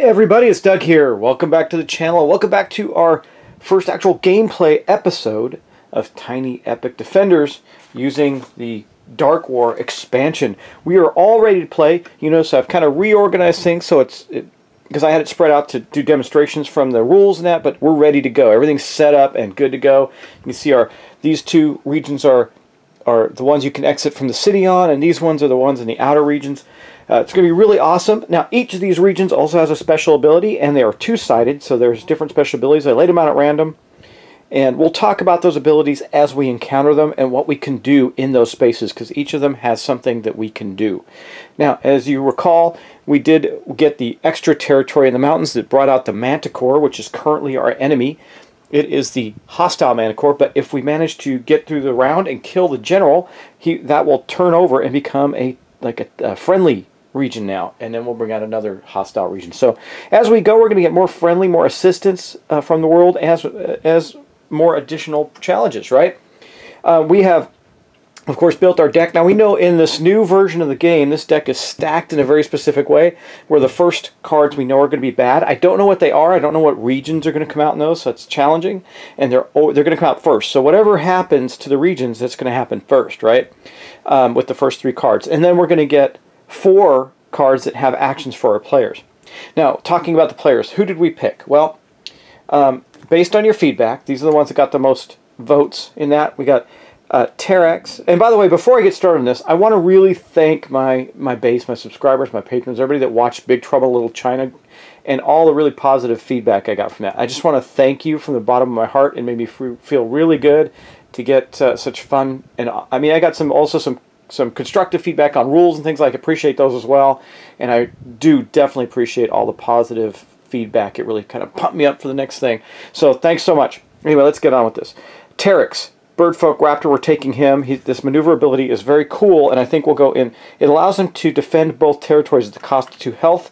everybody, it's Doug here. Welcome back to the channel. Welcome back to our first actual gameplay episode of Tiny Epic Defenders using the Dark War expansion. We are all ready to play. You notice I've kind of reorganized things so because I had it spread out to do demonstrations from the rules and that, but we're ready to go. Everything's set up and good to go. You can see these two regions are the ones you can exit from the city on, and these ones are the ones in the outer regions. It's going to be really awesome. Now, each of these regions also has a special ability, and they are two-sided, so there's different special abilities. I laid them out at random, and we'll talk about those abilities as we encounter them and what we can do in those spaces, because each of them has something that we can do. Now, as you recall, we did get the extra territory in the mountains that brought out the Manticore, which is currently our enemy. It is the hostile Manticore, but if we manage to get through the round and kill the general, that will turn over and become a friendly region now, and then we'll bring out another hostile region. So as we go, we're going to get more friendly, more assistance from the world as more additional challenges, right? We have, of course, built our deck. Now we know in this new version of the game, this deck is stacked in a very specific way, where the first cards we know are going to be bad. I don't know what they are. I don't know what regions are going to come out in those, so it's challenging, and they're going to come out first. So whatever happens to the regions, that's going to happen first, right? With the first three cards. And then we're going to get 4 cards that have actions for our players. Now, talking about the players, who did we pick? Well, based on your feedback, these are the ones that got the most votes in that. We got Terex. And by the way, before I get started on this, I want to really thank my base, my subscribers, my patrons, everybody that watched Big Trouble Little China, and all the really positive feedback I got from that. I just want to thank you from the bottom of my heart. It made me feel really good to get such fun. And I mean, I got also some constructive feedback on rules and things like. I appreciate those as well, and I do definitely appreciate all the positive feedback. It really kind of pumped me up for the next thing. So thanks so much. Anyway, let's get on with this. Terex, Birdfolk Raptor, we're taking him. This maneuverability is very cool, and I think we'll go in. It allows him to defend both territories at the cost of 2 health.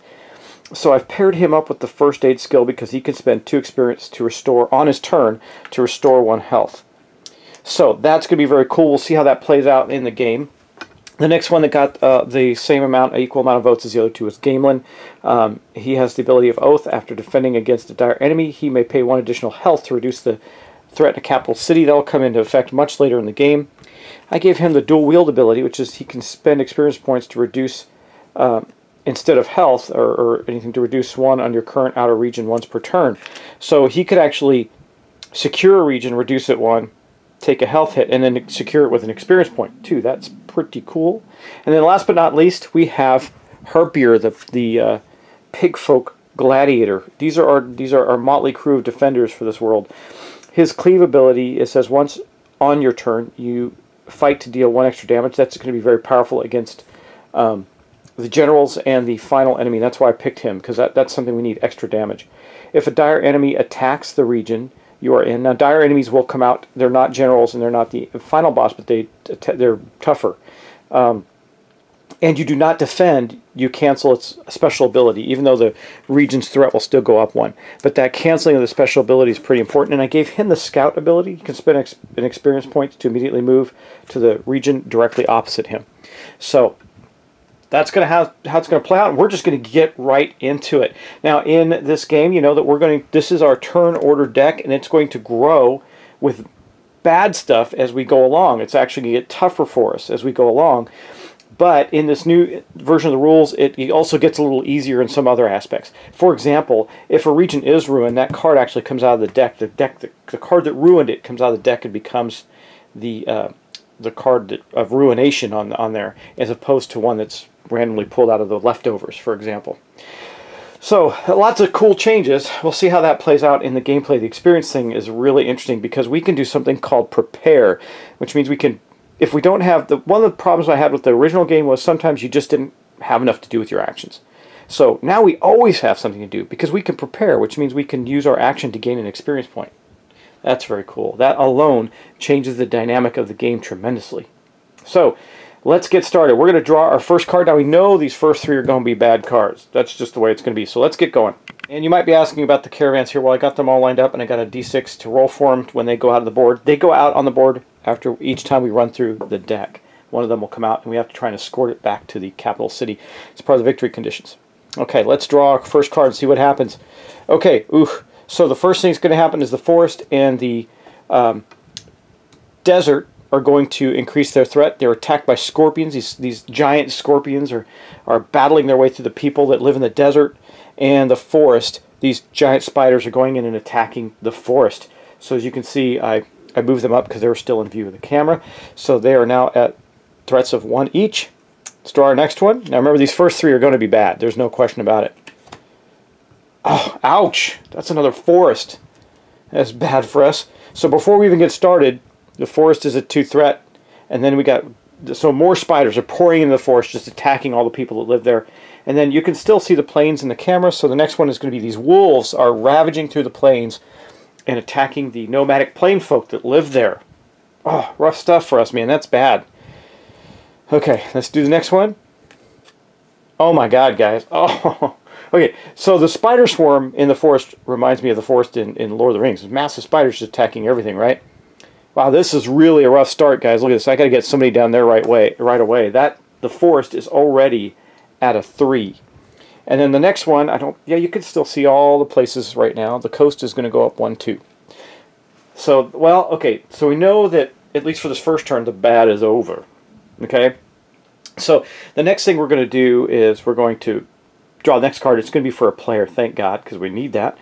So I've paired him up with the first aid skill because he can spend 2 experience to restore on his turn to restore 1 health. So that's going to be very cool. We'll see how that plays out in the game. The next one that got the same amount, equal amount of votes as the other two is Gamelin. He has the ability of Oath. After defending against a dire enemy, he may pay 1 additional health to reduce the threat in a capital city. That will come into effect much later in the game. I gave him the dual wield ability, which is he can spend experience points to reduce, instead of health or anything, to reduce 1 on your current outer region once per turn. So he could actually secure a region, reduce it 1, take a health hit, and then secure it with an experience point too. That's pretty cool. And then last but not least, we have Herbier, the Pigfolk Gladiator. These are our motley crew of defenders for this world. His cleave ability, it says once on your turn you fight to deal 1 extra damage. That's going to be very powerful against the generals and the final enemy. That's why I picked him, because that's something we need, extra damage. If a dire enemy attacks the region you are in. Now, dire enemies will come out. They're not generals and they're not the final boss, but they're tougher. And you do not defend, you cancel its special ability, even though the region's threat will still go up 1. But that canceling of the special ability is pretty important. And I gave him the scout ability. He can spend an experience point to immediately move to the region directly opposite him. So that's going to how it's going to play out, and we're just going to get right into it. Now, in this game, you know that this is our turn order deck, and it's going to grow with bad stuff as we go along. It's actually going to get tougher for us as we go along. But in this new version of the rules, it also gets a little easier in some other aspects. For example, if a region is ruined, that card actually comes out of the deck. The card that ruined it comes out of the deck and becomes the card of ruination on there, as opposed to one that's randomly pulled out of the leftovers, for example. So lots of cool changes. We'll see how that plays out in the gameplay. The experience thing is really interesting because we can do something called prepare, which means we can, if we don't have one of the problems I had with the original game was sometimes you just didn't have enough to do with your actions. So now we always have something to do because we can prepare, which means we can use our action to gain an experience point. That's very cool. That alone changes the dynamic of the game tremendously. So let's get started. We're going to draw our first card. Now we know these first 3 are going to be bad cards. That's just the way it's going to be. So let's get going. And you might be asking about the caravans here. Well, I got them all lined up, and I got a d6 to roll for them when they go out of the board. They go out on the board after each time we run through the deck. One of them will come out, and we have to try and escort it back to the capital city. It's part of the victory conditions. Okay, let's draw our first card and see what happens. Okay, so the first thing that's going to happen is the forest and the desert are going to increase their threat. They're attacked by scorpions. These giant scorpions are battling their way through the people that live in the desert. And the forest, these giant spiders are going in and attacking the forest. So as you can see, I moved them up because they were still in view of the camera. So they are now at threats of 1 each. Let's draw our next one. Now remember, these first 3 are going to be bad. There's no question about it. Oh, ouch! That's another forest. That's bad for us. So before we even get started, the forest is a 2 threat. And then we got, so more spiders are pouring into the forest, just attacking all the people that live there. And then you can still see the plains in the camera. So the next one is going to be these wolves are ravaging through the plains and attacking the nomadic plain folk that live there. Oh, rough stuff for us, man. That's bad. Okay, let's do the next one. Oh my god, guys. Oh, okay, so the spider swarm in the forest reminds me of the forest in Lord of the Rings. There's massive spiders just attacking everything, right? Wow, this is really a rough start, guys. Look at this. I got to get somebody down there right away. The forest is already at a 3. And then the next one, yeah, you can still see all the places right now. The coast is going to go up 1, 2. So, well, okay, so we know that, at least for this first turn, the bad is over. Okay? So, the next thing we're going to do is we're going to draw the next card. It's going to be for a player, thank God, because we need that.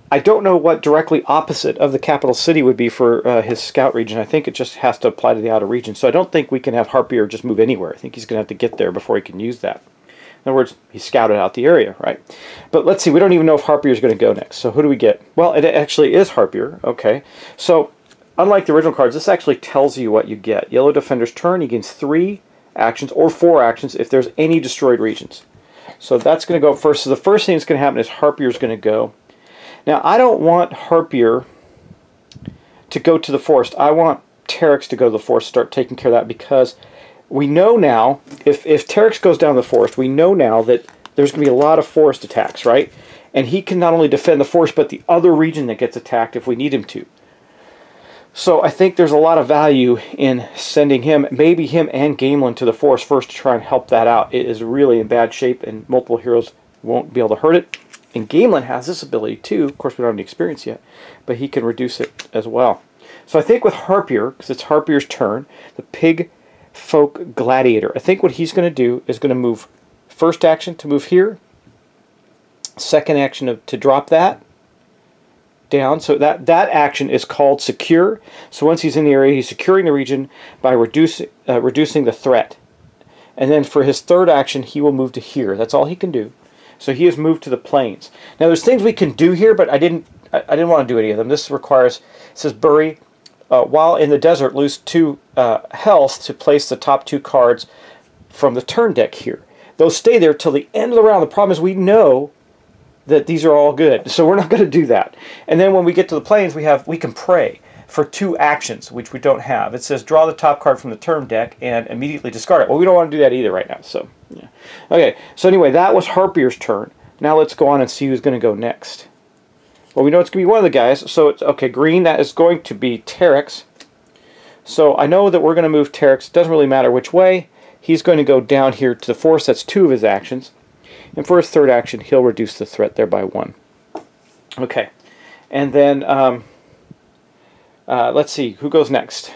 I don't know what directly opposite of the capital city would be for his scout region. I think it just has to apply to the outer region. So I don't think we can have Harpier just move anywhere. I think he's going to have to get there before he can use that. In other words, he scouted out the area, right? But let's see, we don't even know if Harpier is going to go next. So who do we get? Well, it actually is Harpier. Okay. So unlike the original cards, this actually tells you what you get. Yellow Defender's turn, he gains 3 actions or 4 actions if there's any destroyed regions. So that's going to go first. So the first thing that's going to happen is Harpier is going to go. Now, I don't want Harpier to go to the forest. I want Terex to go to the forest, start taking care of that, because we know now, if Terex goes down the forest, we know now that there's going to be a lot of forest attacks, right? And he can not only defend the forest, but the other region that gets attacked if we need him to. So I think there's a lot of value in sending him, maybe him and Gamelin, to the forest first to try and help that out. It is really in bad shape, and multiple heroes won't be able to hurt it. And Gamelin has this ability too. Of course, we don't have any experience yet, but he can reduce it as well. So I think with Harpier, because it's Harpier's turn, the Pig Folk Gladiator, I think what he's going to do is going to move first action to move here, second action to drop that down. So that action is called Secure. So once he's in the area, he's securing the region by reducing the threat. And then for his third action, he will move to here. That's all he can do. So he has moved to the plains. Now there's things we can do here, but I didn't want to do any of them. This requires, it says bury, while in the desert, lose 2 health to place the top 2 cards from the turn deck here. Those stay there till the end of the round. The problem is we know that these are all good, so we're not going to do that. And then when we get to the plains, we can pray for 2 actions, which we don't have. It says draw the top card from the turn deck and immediately discard it. Well, we don't want to do that either right now. So, yeah. Okay, so anyway, that was Harpier's turn. Now let's go on and see who's going to go next. Well, we know it's going to be one of the guys. So, it's okay, green, that is going to be Terex. So I know that we're going to move Terex. It doesn't really matter which way. He's going to go down here to the forest. That's 2 of his actions. And for his third action, he'll reduce the threat there by 1. Okay, and then let's see, who goes next?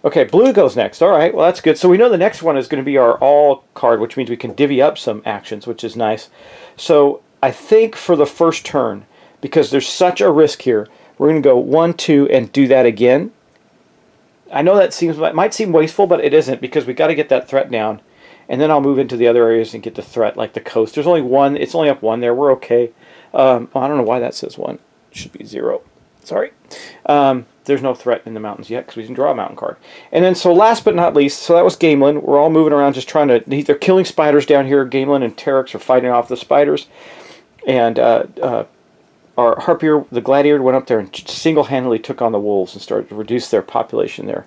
Okay, blue goes next. All right, well, that's good. So we know the next one is going to be our all card, which means we can divvy up some actions, which is nice. So I think for the first turn, because there's such a risk here, we're going to go 1, 2, and do that again. I know that might seem wasteful, but it isn't, because we got to get that threat down. And then I'll move into the other areas and get the threat, like the coast. There's only 1. It's only up 1 there. We're okay. Well, I don't know why that says 1. It should be 0. Sorry. There's no threat in the mountains yet because we didn't draw a mountain card. And then, so last but not least, so that was Gamelin. We're all moving around just trying to... They're killing spiders down here. Gamelin and Terex are fighting off the spiders. And our Harpier, the Gladiator, went up there and single-handedly took on the wolves and started to reduce their population there.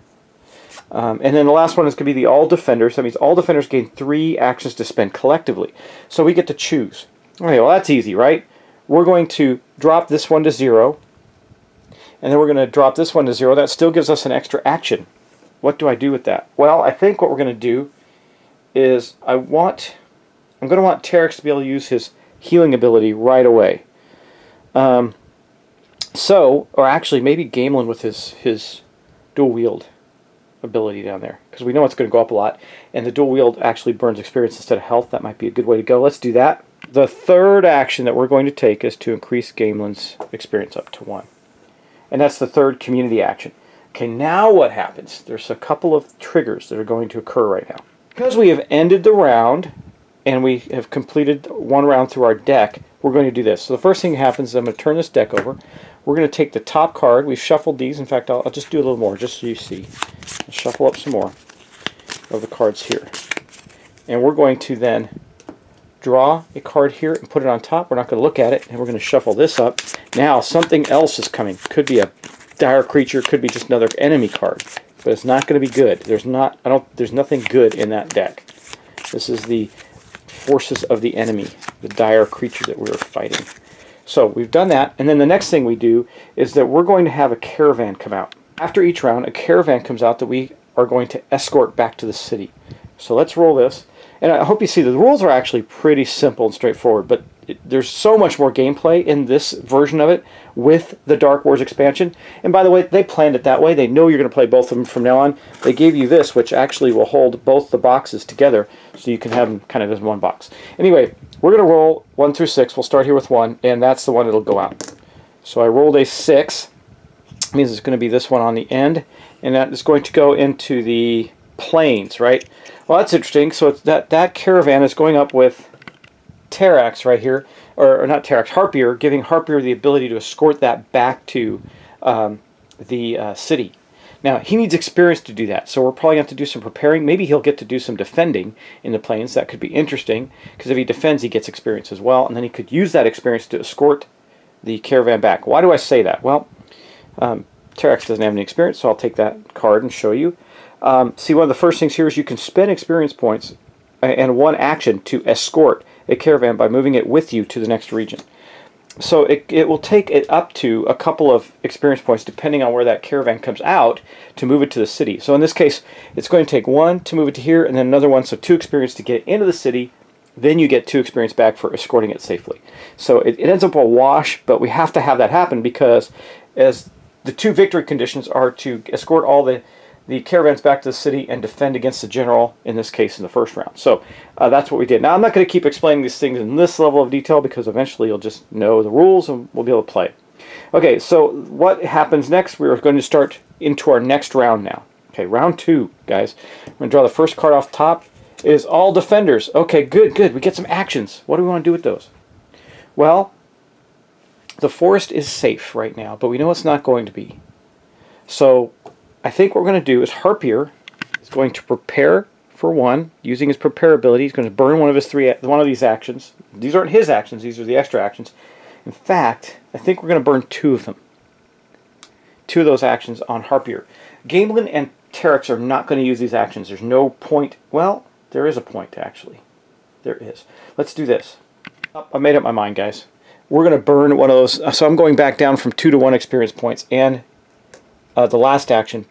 And then the last one is going to be the All Defenders. That means all defenders gain 3 actions to spend collectively. So we get to choose. Okay, well, that's easy, right? We're going to drop this one to 0. And then we're going to drop this one to 0. That still gives us an extra action. What do I do with that? Well, I think what we're going to do is I want I'm going to want Terex to be able to use his healing ability right away. Or actually, maybe Gamelin with his dual wield ability down there, because we know it's going to go up a lot, and the dual wield actually burns experience instead of health. That might be a good way to go. Let's do that. The third action that we're going to take is to increase Gamelin's experience up to 1. And that's the third community action. Okay, now what happens? There's a couple of triggers that are going to occur right now. Because we have ended the round, and we have completed one round through our deck, we're going to do this. So the first thing that happens is I'm going to turn this deck over. We're going to take the top card. We've shuffled these. In fact, I'll just do a little more, just so you see. I'll shuffle up some more of the cards here. And we're going to then draw a card here and put it on top. We're not going to look at it, and we're going to shuffle this up. Now, something else is coming. Could be a dire creature, could be just another enemy card. But it's not going to be good. There's nothing good in that deck. This is the forces of the enemy, the dire creature that we were fighting. So we've done that, and then the next thing we do is that we're going to have a caravan come out. After each round, a caravan comes out that we are going to escort back to the city. So let's roll this. And I hope you see the rules are actually pretty simple and straightforward, but there's so much more gameplay in this version of it with the Dark Wars expansion. And by the way, they planned it that way. They know you're going to play both of them from now on. They gave you this, which actually will hold both the boxes together, so you can have them kind of as one box. Anyway, we're going to roll 1 through 6. We'll start here with 1, and that's the one that'll go out. So I rolled a 6. It means it's going to be this one on the end, and that is going to go into the plains, right? Well, that's interesting. So it's that caravan is going up with Terax right here, or not Terax, Harpier, giving Harpier the ability to escort that back to the city. Now, he needs experience to do that, so we're probably going to have to do some preparing. Maybe he'll get to do some defending in the plains. That could be interesting, because if he defends, he gets experience as well, and then he could use that experience to escort the caravan back. Why do I say that? Well, Terax doesn't have any experience, so I'll take that card and show you. See, one of the first things here is you can spend experience points and one action to escort a caravan by moving it with you to the next region. So it will take it up to a couple of experience points depending on where that caravan comes out to move it to the city. So in this case, it's going to take 1 to move it to here, and then another 1, so 2 experience to get it into the city. Then you get 2 experience back for escorting it safely. So it ends up a wash, but we have to have that happen because as the 2 victory conditions are to escort all the caravans back to the city and defend against the general, in this case in the first round. So that's what we did. Now I'm not going to keep explaining these things in this level of detail because eventually you'll just know the rules and we'll be able to play. Okay, so what happens next? We're going to start into our next round now. Okay, round 2, guys. I'm going to draw the first card off top. It is all defenders. Okay, good, good. We get some actions. What do we want to do with those? Well, the forest is safe right now, but we know it's not going to be. So I think what we're going to do is Harpier is going to prepare for 1 using his prepare ability. He's going to burn one of these actions. These aren't his actions, these are the extra actions. In fact, I think we're going to burn 2 of them. 2 of those actions on Harpier. Gamelin and Terex are not going to use these actions. There's no point. Well, there is a point actually. There is. Let's do this. I made up my mind, guys. We're going to burn one of those. So I'm going back down from 2 to 1 experience points, and the last action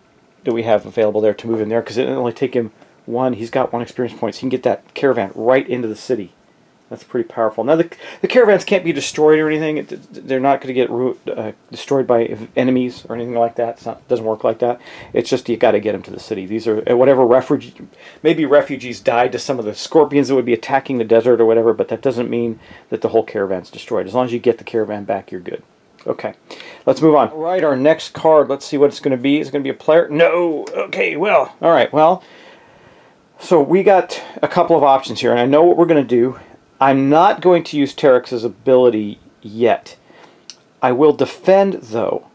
that we have available there to move in there, because it'll only take him 1. He's got 1 experience points. He can get that caravan right into the city. That's pretty powerful. Now the caravans can't be destroyed or anything. They're not going to get destroyed by enemies or anything like that. It doesn't work like that. It's just you got to get them to the city. These are whatever maybe refugees died to some of the scorpions that would be attacking the desert or whatever, but that doesn't mean that the whole caravan's destroyed. As long as you get the caravan back, you're good. Okay, let's move on. All right, our next card, let's see what it's going to be. Is it going to be a player? No! Okay, well, all right, well, so we got a couple of options here, and I know what we're going to do. I'm not going to use Terex's ability yet. I will defend, though,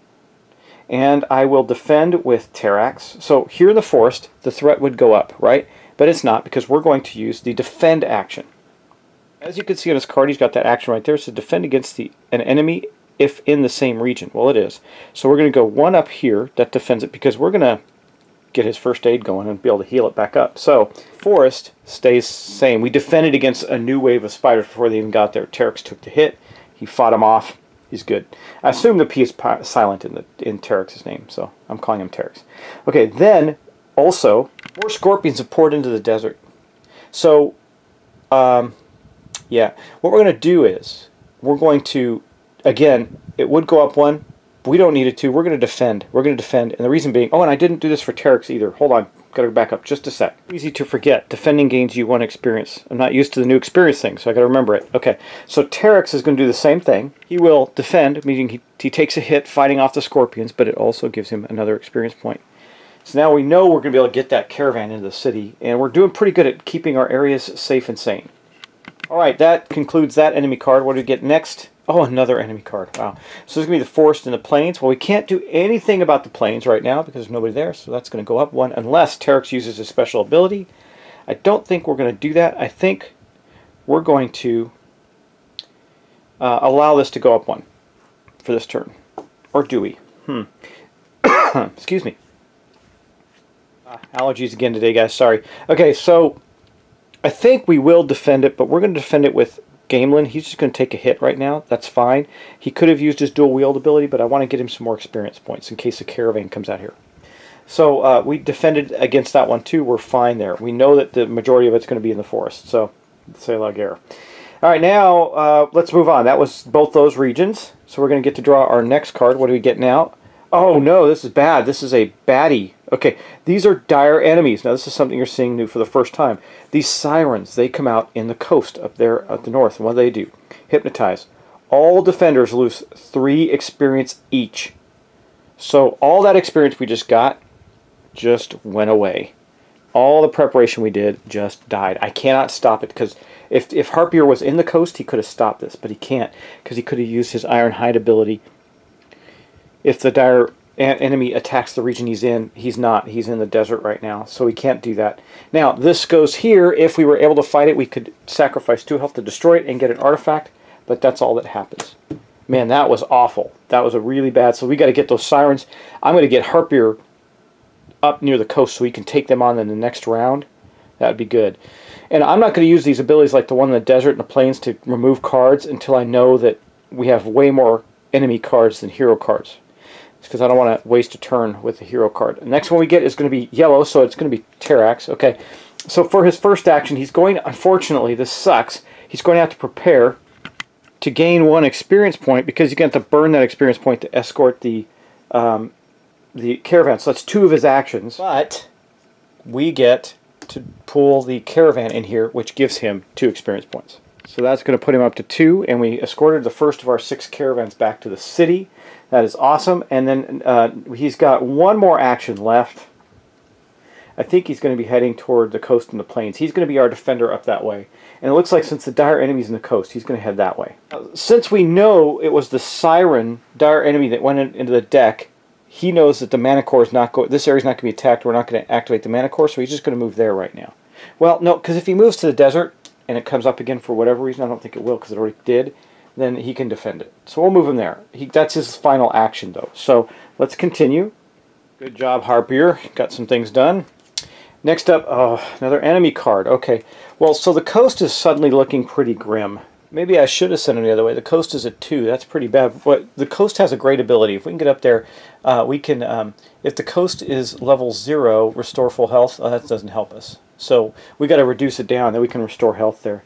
and I will defend with Terax. So here in the forest, the threat would go up, right? But it's not, because we're going to use the defend action. As you can see on his card, he's got that action right there. So defend against an enemy if in the same region. Well, it is. So we're going to go 1 up here that defends it, because we're going to get his first aid going and be able to heal it back up. So forest stays same. We defended against a new wave of spiders before they even got there. Terex took the hit. He fought him off. He's good. I assume the P is silent in Terex's name, so I'm calling him Terex. Okay, then also more scorpions have poured into the desert. So Yeah. What we're going to do is, we're going to, again, it would go up one. But we don't need it to. We're going to defend. We're going to defend. And the reason being, oh, and I didn't do this for Terex either. Hold on. Got to go back up just a sec. Easy to forget. Defending gains you 1 experience. I'm not used to the new experience thing, so I got to remember it. Okay. So Terex is going to do the same thing. He will defend, meaning he takes a hit fighting off the scorpions, but it also gives him another experience point. So now we know we're going to be able to get that caravan into the city, and we're doing pretty good at keeping our areas safe and sane. Alright, that concludes that enemy card. What do we get next? Oh, another enemy card. Wow. So this is going to be the forest and the plains. Well, we can't do anything about the plains right now because there's nobody there, so that's going to go up 1 unless Terex uses his special ability. I don't think we're going to do that. I think we're going to allow this to go up 1 for this turn. Or do we? Excuse me. Allergies again today, guys. Sorry. Okay, so I think we will defend it, but we're going to defend it with Gamelin. He's just going to take a hit right now. That's fine. He could have used his dual wield ability, but I want to get him some more experience points in case the caravan comes out here. So we defended against that one too. We're fine there. We know that the majority of it's going to be in the forest. So, say la guerre. All right, now let's move on. That was both those regions. So we're going to get to draw our next card. What do we get now? Oh no, this is bad. This is a baddie. Okay, these are dire enemies. Now this is something you're seeing new for the first time. These sirens, they come out in the coast up there at the north. And what do they do? Hypnotize. All defenders lose 3 experience each. So all that experience we just got just went away. All the preparation we did just died. I cannot stop it because if Harpier was in the coast, he could have stopped this, but he can't because he could have used his Iron Hide ability. If the dire enemy attacks the region he's in, he's not. He's in the desert right now, so we can't do that. Now, this goes here. If we were able to fight it, we could sacrifice 2 health to destroy it and get an artifact, but that's all that happens. Man, that was awful. That was a really bad. So we got to get those sirens. I'm going to get Harpier up near the coast so we can take them on in the next round. That would be good. And I'm not going to use these abilities like the one in the desert and the plains to remove cards until I know that we have way more enemy cards than hero cards. Because I don't want to waste a turn with the hero card. The next one we get is going to be yellow, so it's going to be Terax. Okay, so for his first action, he's going, unfortunately, this sucks, he's going to have to prepare to gain 1 experience point because he's going to have to burn that experience point to escort the caravan. So that's 2 of his actions. But we get to pull the caravan in here, which gives him 2 experience points. So that's going to put him up to 2, and we escorted the first of our 6 caravans back to the city. That is awesome. And then he's got 1 more action left. I think he's going to be heading toward the coast and the plains. He's going to be our defender up that way. And it looks like since the dire enemy's in the coast, he's going to head that way. Since we know it was the siren dire enemy that went into the deck, he knows that the mana core is not going. This area's not going to be attacked. We're not going to activate the mana core, so he's just going to move there right now. Well, no, because if he moves to the desert and it comes up again for whatever reason, I don't think it will because it already did, then he can defend it. So we'll move him there. That's his final action, though. So let's continue. Good job, Harpier. Got some things done. Next up, oh, another enemy card. Okay. Well, so the coast is suddenly looking pretty grim. Maybe I should have sent him the other way. The coast is at 2. That's pretty bad. But the coast has a great ability. If we can get up there, we can, if the coast is level 0, restore full health, that doesn't help us. So we got to reduce it down, then we can restore health there.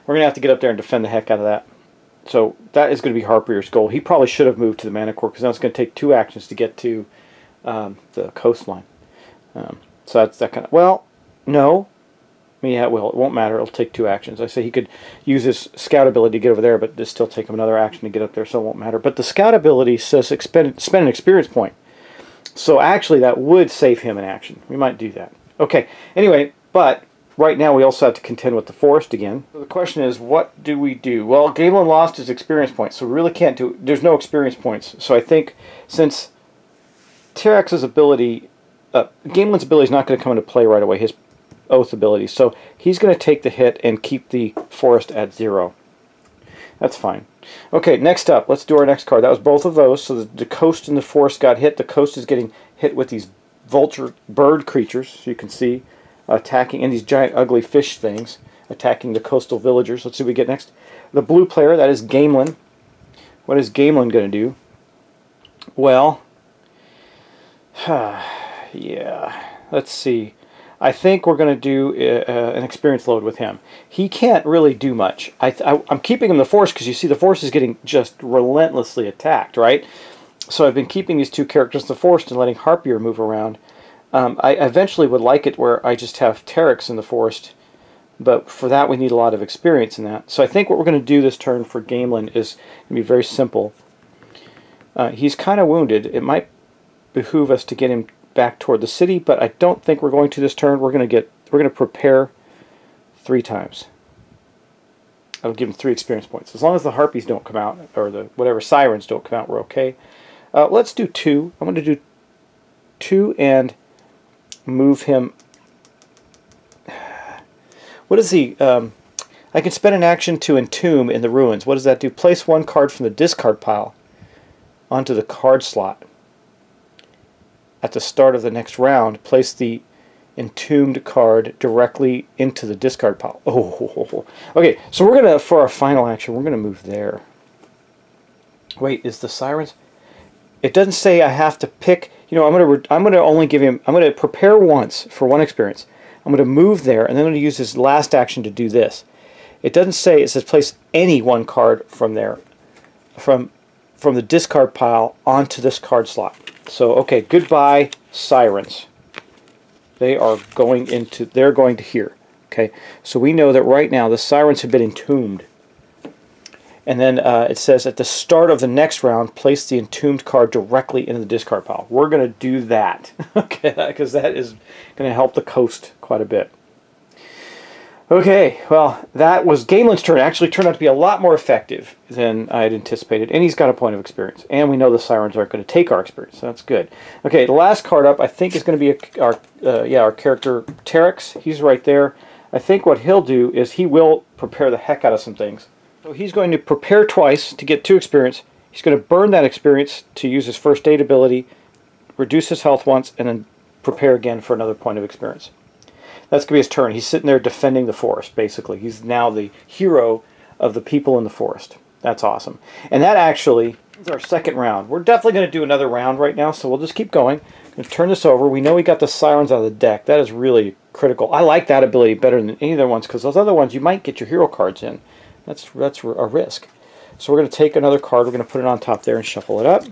We're going to have to get up there and defend the heck out of that. So that is going to be Harpier's goal. He probably should have moved to the mana core because now it's going to take 2 actions to get to the coastline. So that's that kind of... Well, no. I mean, yeah, it will. It won't matter. It'll take 2 actions. I say he could use his scout ability to get over there, but this still take him another action to get up there, so it won't matter. But the scout ability says spend an experience point. So actually, that would save him an action. We might do that. Okay. Anyway, but right now we also have to contend with the forest again. So the question is, what do we do? Well, Gamelin lost his experience points, so we really can't do... There's no experience points. So I think since Terex's ability... Gamelin's ability is not going to come into play right away, his oath ability. So he's going to take the hit and keep the forest at 0. That's fine. Okay, next up, let's do our next card. That was both of those. So the coast and the forest got hit. The coast is getting hit with these vulture bird creatures, so you can see, attacking, and these giant ugly fish things attacking the coastal villagers. Let's see what we get next. The blue player, that is Gamelin. What is Gamelin going to do? Well, yeah, let's see. I think we're going to do an experience load with him. He can't really do much. I'm keeping him in the forest because you see the forest is getting just relentlessly attacked, right? So I've been keeping these two characters in the forest and letting Harpier move around. I eventually would like it where I just have Terex in the forest, but for that we need a lot of experience in that. So I think what we're going to do this turn for Gamelin is going to be very simple. He's kind of wounded. It might behoove us to get him back toward the city, but I don't think we're going to this turn. We're going to prepare 3 times. I'll give him 3 experience points. As long as the harpies don't come out, or the whatever sirens don't come out, we're okay. Let's do 2. I'm going to do 2 and move him. What is he? I can spend an action to entomb in the ruins. What does that do? Place 1 card from the discard pile onto the card slot. At the start of the next round, place the entombed card directly into the discard pile. Oh, okay. So we're gonna, for our final action, we're gonna move there. Wait, is the sirens? It doesn't say I have to pick. You know, I'm gonna only give him. I'm gonna prepare once for 1 experience. I'm gonna move there, and then I'm gonna use his last action to do this. It doesn't say. It says place any 1 card from there, from the discard pile onto this card slot. So okay, goodbye sirens. They're going to here. Okay, so we know that right now the sirens have been entombed. And then it says at the start of the next round, place the entombed card directly into the discard pile. We're going to do that, okay, because that is going to help the coast quite a bit. Okay, well, that was Gamelin's turn. It actually turned out to be a lot more effective than I had anticipated, and he's got a point of experience. And we know the sirens aren't going to take our experience, so that's good. Okay, the last card up, I think, is going to be our character Terex. He's right there. I think what he'll do is he will prepare the heck out of some things. So he's going to prepare twice to get 2 experience. He's going to burn that experience to use his first aid ability, reduce his health once, and then prepare again for another point of experience. That's going to be his turn. He's sitting there defending the forest, basically. He's now the hero of the people in the forest. That's awesome. And that actually is our 2nd round. We're definitely going to do another round right now, so we'll just keep going. I'm going to turn this over. We know we got the sirens out of the deck. That is really critical. I like that ability better than any other ones, because those other ones you might get your hero cards in. That's a risk. So we're going to take another card. We're going to put it on top there and shuffle it up.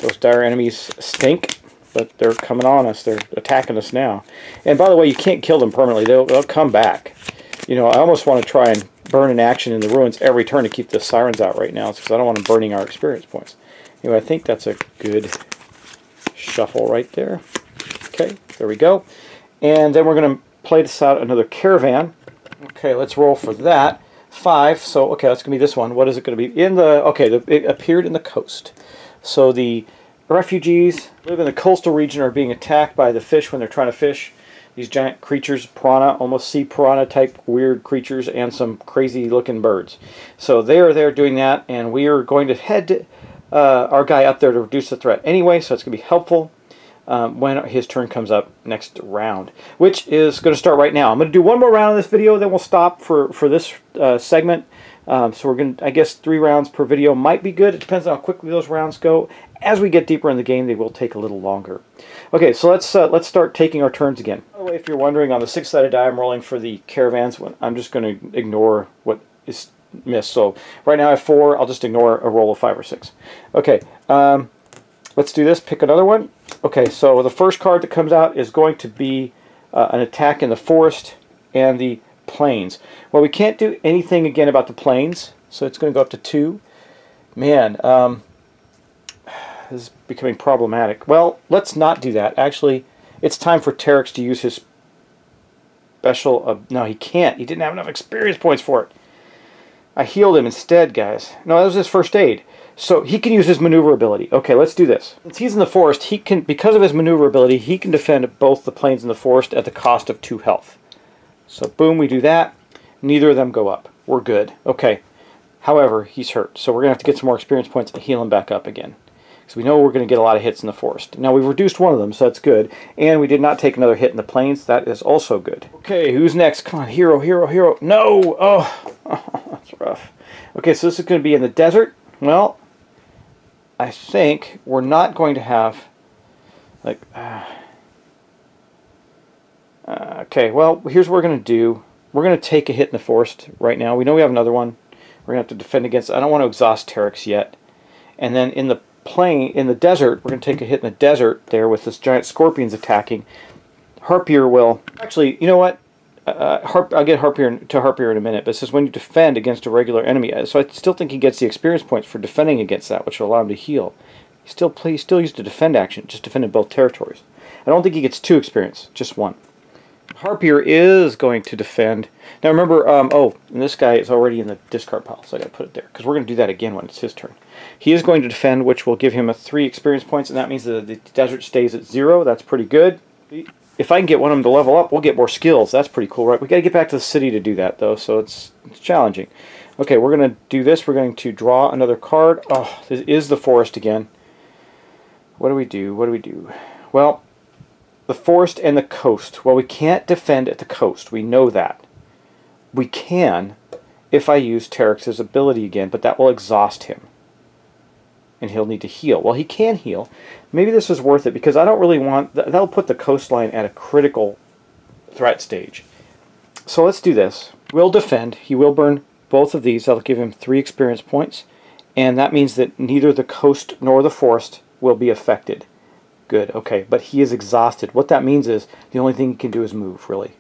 Those dire enemies stink, but they're coming on us. They're attacking us now. And by the way, you can't kill them permanently. They'll come back. You know, I almost want to try and burn an action in the ruins every turn to keep the sirens out right now, because I don't want them burning our experience points. Anyway, I think that's a good shuffle right there. Okay, there we go. And then we're going to play this out another Caravan. Okay, let's roll for that. 5. So, okay, that's going to be this one. What is it going to be? In the, okay, it appeared in the coast. So the refugees live in the coastal region are being attacked by the fish when they're trying to fish. These giant creatures, piranha, almost sea piranha type weird creatures, and some crazy looking birds. So they are there doing that, and we are going to head our guy up there to reduce the threat anyway, so it's going to be helpful when his turn comes up next round, which is going to start right now. I'm going to do 1 more round of this video, then we'll stop for this segment. So we're going to, I guess 3 rounds per video might be good. It depends on how quickly those rounds go. As we get deeper in the game, they will take a little longer. Okay, so let's start taking our turns again. By the way, if you're wondering, on the 6-sided die I'm rolling for the Caravans, I'm just going to ignore what is missed. So right now I have 4. I'll just ignore a roll of 5 or 6. Okay, let's do this. Pick another one. Okay, so the first card that comes out is going to be an attack in the forest and the plains. Well, we can't do anything again about the plains, so it's going to go up to 2. Man, this is becoming problematic. Well, let's not do that. Actually, it's time for Terex to use his special... no, he can't. He didn't have enough experience points for it. I healed him instead, guys. No, that was his first aid. So he can use his maneuverability. Okay, let's do this. Since he's in the forest, he can, because of his maneuverability, he can defend both the plains and the forest at the cost of 2 health. So boom, we do that. Neither of them go up. We're good. Okay. However, he's hurt. So we're going to have to get some more experience points and heal him back up again. Because we know we're going to get a lot of hits in the forest. Now we've reduced 1 of them, so that's good. And we did not take another hit in the plains. That is also good. Okay, who's next? Come on, hero, hero, hero. No! Oh, that's rough. Okay, so this is going to be in the desert. Well, I think we're not going to have, like, Okay, well, here's what we're going to do. We're going to take a hit in the forest right now. We know we have another one. We're going to have to defend against. I don't want to exhaust Terex yet. And then in the plain, in the desert, we're going to take a hit in the desert there with this giant scorpions attacking. Harpier will... Actually, you know what? I'll get Harpier in a minute, but it says when you defend against a regular enemy. So I still think he gets the experience points for defending against that, which will allow him to heal. He still used the defend action, just defended both territories. I don't think he gets 2 experience, just 1. Harpier is going to defend. Now remember, oh, and this guy is already in the discard pile, so I got to put it there, because we're going to do that again when it's his turn. He is going to defend, which will give him a 3 experience points, and that means that the desert stays at 0. That's pretty good. If I can get one of them to level up, we'll get more skills. That's pretty cool, right? We got to get back to the city to do that, though, so it's challenging. Okay, we're going to do this. We're going to draw another card. Oh, this is the forest again. What do we do? What do we do? Well, the forest and the coast. Well, we can't defend at the coast. We know that. We can if I use Terex's ability again, but that will exhaust him. And he'll need to heal. Well, he can heal. Maybe this is worth it because I don't really want... That'll put the coastline at a critical threat stage. So let's do this. We'll defend. He will burn both of these. That'll give him 3 experience points. And that means that neither the coast nor the forest will be affected. Good, okay. But he is exhausted. What that means is the only thing he can do is move, really.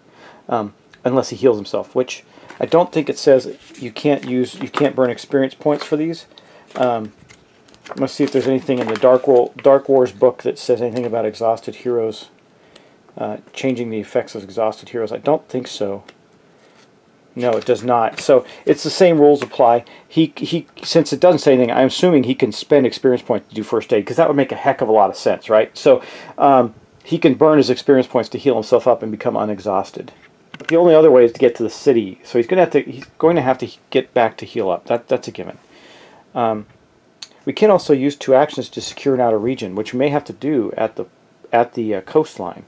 Unless he heals himself, which I don't think it says you can't burn experience points for these. Let's see if there's anything in the Dark Wars book that says anything about exhausted heroes, changing the effects of exhausted heroes. I don't think so. No, it does not. So it's the same rules apply. Since it doesn't say anything, I'm assuming he can spend experience points to do first aid, because that would make a heck of a lot of sense, right? So he can burn his experience points to heal himself up and become unexhausted. But the only other way is to get to the city. So he's going to have to get back to heal up. That's a given. We can also use 2 actions to secure an outer region, which we may have to do at the coastline.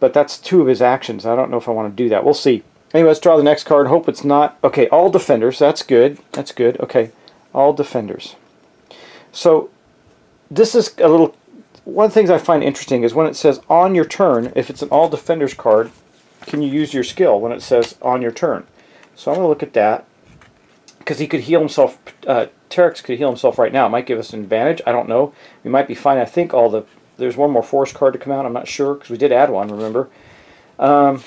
But that's 2 of his actions. I don't know if I want to do that. We'll see. Anyway, let's draw the next card. Hope it's not... Okay, all defenders. That's good. That's good. Okay, all defenders. So this is a little... One of the things I find interesting is when it says on your turn, if it's an all defenders card, can you use your skill when it says on your turn? So I'm going to look at that. Because he could heal himself... Terex could heal himself right now. It might give us an advantage. I don't know. We might be fine. I think there's one more forest card to come out. I'm not sure, because we did add one, remember? Let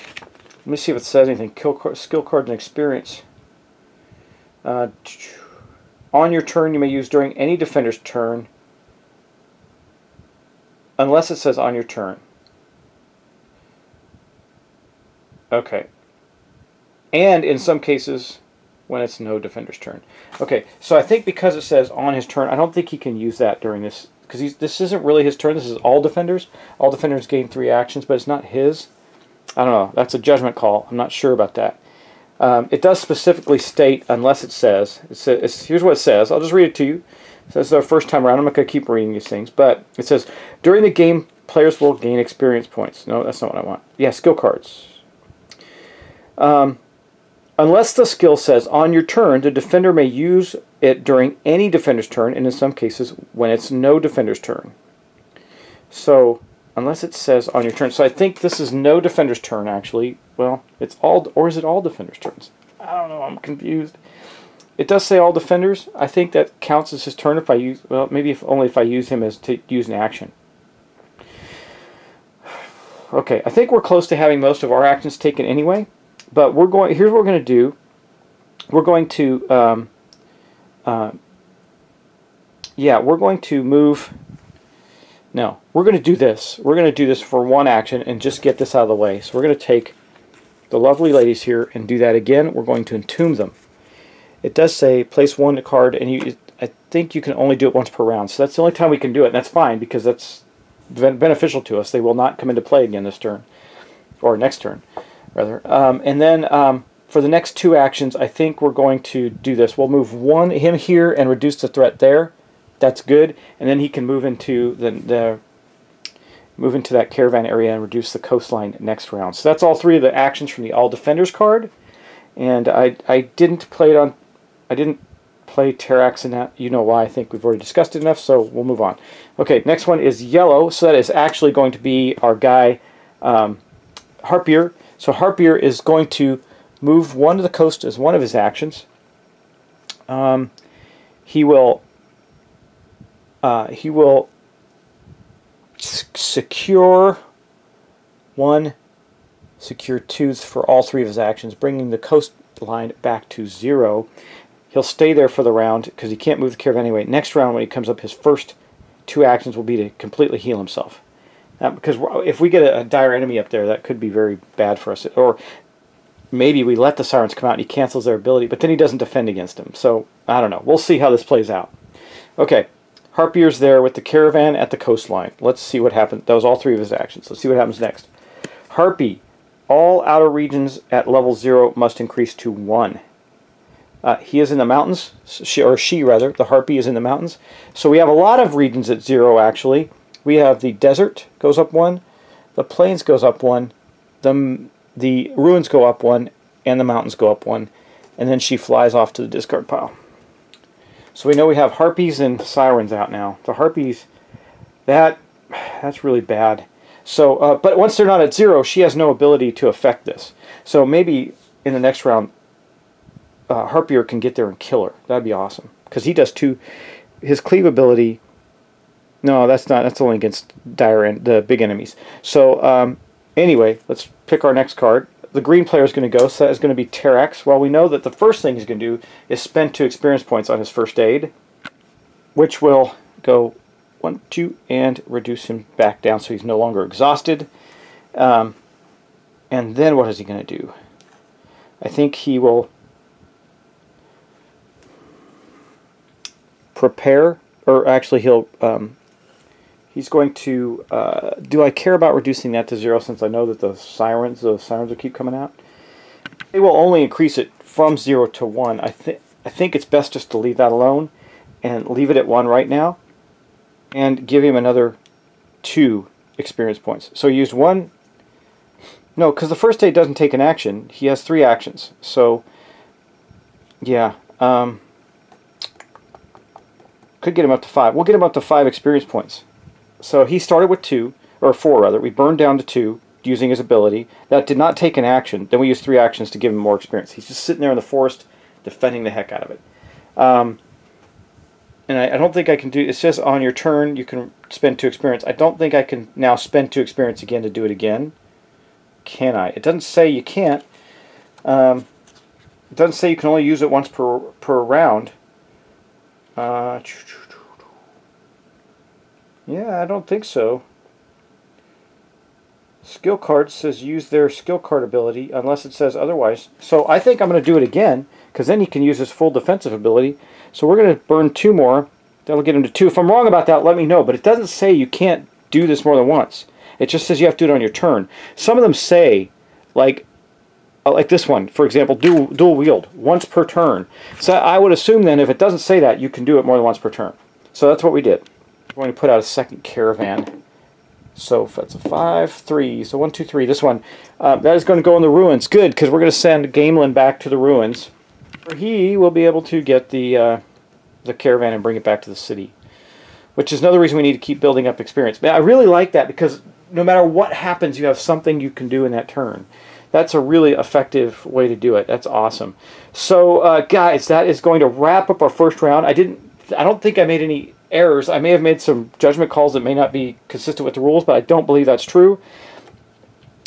me see if it says anything. Skill cards and experience. On your turn, you may use during any defender's turn, unless it says on your turn. Okay. And in some cases... when it's no defender's turn. Okay, so I think because it says on his turn, I don't think he can use that during this, because this isn't really his turn. This is all defenders. All defenders gain 3 actions, but it's not his. I don't know. That's a judgment call. I'm not sure about that. It does specifically state, unless it says, here's what it says. I'll just read it to you. It says the first time around. I'm not going to keep reading these things, but it says, during the game, players will gain experience points. No, that's not what I want. Yeah, skill cards. Unless the skill says, on your turn, the defender may use it during any defender's turn, and in some cases, when it's no defender's turn. So, unless it says on your turn. So I think this is no defender's turn, actually. Well, it's all, or is it all defender's turns? I don't know, I'm confused. It does say all defenders. I think that counts as his turn if I use, well, maybe only if I use him as to use an action. Okay, I think we're close to having most of our actions taken anyway. But here's what we're going to do. We're going to, we're going to move, no, we're going to do this. We're going to do this for 1 action and just get this out of the way. So we're going to take the lovely ladies here and do that again. We're going to entomb them. It does say place 1 card, and I think you can only do it once per round. So that's the only time we can do it, and that's fine because that's beneficial to us. They will not come into play again this turn, or next turn. Rather. And then for the next 2 actions, I think we're going to do this. We'll move him here and reduce the threat there. That's good. And then he can move into that caravan area and reduce the coastline next round. So that's all 3 of the actions from the all defenders card. And I didn't play Terex in that. You know why? I think we've already discussed it enough. So we'll move on. Okay, next one is yellow. So that is actually going to be our guy. Harpier. So Harpier is going to move one to the coast as one of his actions. He will secure one, secure twos for all three of his actions, bringing the coastline back to 0. He'll stay there for the round because he can't move the caravan anyway. Next round, when he comes up, his first 2 actions will be to completely heal himself. Because if we get a dire enemy up there, that could be very bad for us. Or maybe we let the sirens come out and he cancels their ability, but then he doesn't defend against them. So, I don't know. We'll see how this plays out. Okay, Harpier's there with the caravan at the coastline. Let's see what happens. That was all 3 of his actions. Let's see what happens next. Harpy, all outer regions at level 0 must increase to 1. He is in the mountains, she rather, the Harpy is in the mountains. So we have a lot of regions at 0 actually. We have the desert goes up 1, the plains goes up 1, the ruins go up 1, and the mountains go up 1. And then she flies off to the discard pile. So we know we have Harpies and Sirens out now. The Harpies, that's really bad. So, but once they're not at 0, she has no ability to affect this. So maybe in the next round, Harpier can get there and kill her. That'd be awesome. Because he does 2. His cleave ability... No, that's not. That's only against the big enemies. So, anyway, let's pick our next card. The green player is going to go, so that is going to be Terex. Well, we know that the first thing he's going to do is spend 2 experience points on his first aid, which will go 1, 2, and reduce him back down so he's no longer exhausted. And then what is he going to do? I think he will prepare, or actually he's going to, do I care about reducing that to 0 since I know that the sirens will keep coming out? They will only increase it from 0 to 1. I think it's best just to leave that alone and leave it at 1 right now and give him another 2 experience points. So he used 1, no, because the first aid doesn't take an action. He has 3 actions. So, yeah, could get him up to 5. We'll get him up to 5 experience points. So he started with 2, or 4 rather. We burned down to 2 using his ability. That did not take an action. Then we used 3 actions to give him more experience. He's just sitting there in the forest defending the heck out of it. And I don't think I can do... It says on your turn you can spend 2 experience. I don't think I can now spend 2 experience again to do it again. Can I? It doesn't say you can't. It doesn't say you can only use it once per round. Yeah, I don't think so. Skill card says use their skill card ability unless it says otherwise. So I think I'm going to do it again because then he can use his full defensive ability. So we're going to burn 2 more. That'll get him to 2. If I'm wrong about that, let me know. But it doesn't say you can't do this more than once. It just says you have to do it on your turn. Some of them say, like this one, for example, dual wield, once per turn. So I would assume then if it doesn't say that, you can do it more than once per turn. So that's what we did. We're going to put out a second caravan. So if that's a 5, 3, so 1, 2, 3. This one, that is going to go in the ruins. Good, because we're going to send Gamelin back to the ruins. He will be able to get the caravan and bring it back to the city, which is another reason we need to keep building up experience. But I really like that because no matter what happens, you have something you can do in that turn. That's a really effective way to do it. That's awesome. So, guys, that is going to wrap up our first round. I don't think I made any errors. I may have made some judgment calls that may not be consistent with the rules, but I don't believe that's true.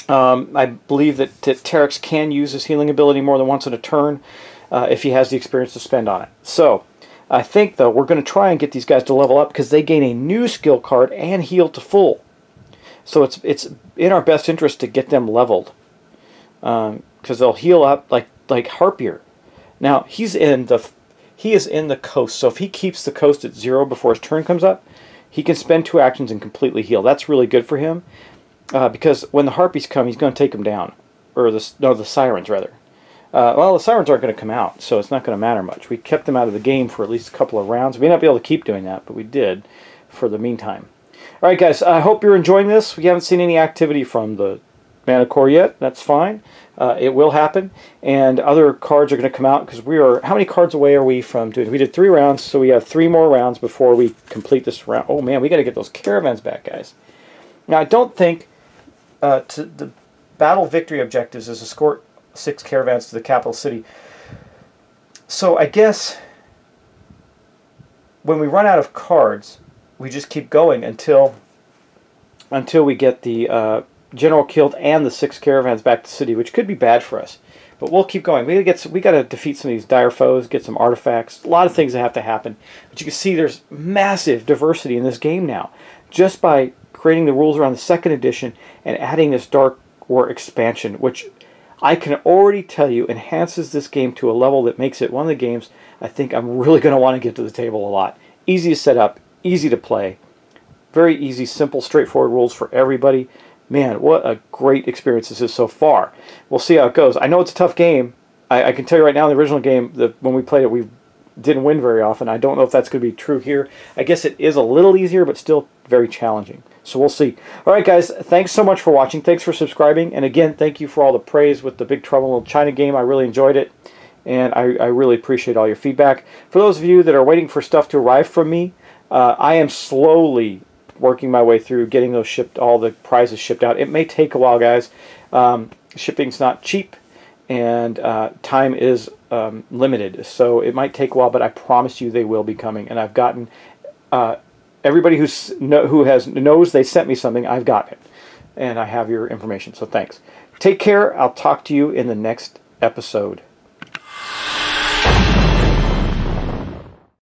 I believe that Terex can use his healing ability more than once in a turn if he has the experience to spend on it. So, I think, though, we're going to try and get these guys to level up because they gain a new skill card and heal to full. So it's in our best interest to get them leveled. Because they'll heal up like Harpier. Now he is in the coast, so if he keeps the coast at 0 before his turn comes up, he can spend 2 actions and completely heal. That's really good for him, because when the Harpies come, he's going to take them down, or the Sirens rather. Well, the Sirens aren't going to come out, so it's not going to matter much. We kept them out of the game for at least a couple of rounds. We may not be able to keep doing that, but we did for the meantime. All right, guys. I hope you're enjoying this. We haven't seen any activity from the Mana Core yet. That's fine. It will happen, and other cards are going to come out because we are... How many cards away are we from doing? We did 3 rounds, so we have 3 more rounds before we complete this round. Oh man, we got to get those caravans back, guys. Now I don't think the battle victory objectives is escort 6 caravans to the capital city. So I guess when we run out of cards, we just keep going until we get the general killed and the 6 caravans back to the city, which could be bad for us. But we'll keep going. We got to defeat some of these dire foes, get some artifacts. A lot of things that have to happen. But you can see there's massive diversity in this game now, just by creating the rules around the 2nd edition and adding this Dark War expansion, which I can already tell you enhances this game to a level that makes it one of the games I think I'm really going to want to get to the table a lot. Easy to set up, easy to play, very easy, simple, straightforward rules for everybody. Man, what a great experience this is so far. We'll see how it goes. I know it's a tough game. I can tell you right now, in the original game, when we played it, we didn't win very often. I don't know if that's going to be true here. I guess it is a little easier, but still very challenging. So we'll see. All right, guys, thanks so much for watching. Thanks for subscribing. And again, thank you for all the praise with the Big Trouble in Little China game. I really enjoyed it, and I really appreciate all your feedback. For those of you that are waiting for stuff to arrive from me, I am slowly working my way through getting those shipped, all the prizes shipped out. It may take a while, guys. Shipping's not cheap, and time is limited, so it might take a while, but I promise you they will be coming. And I've gotten everybody who knows they sent me something, I've got it, and I have your information, so thanks. Take care. I'll talk to you in the next episode.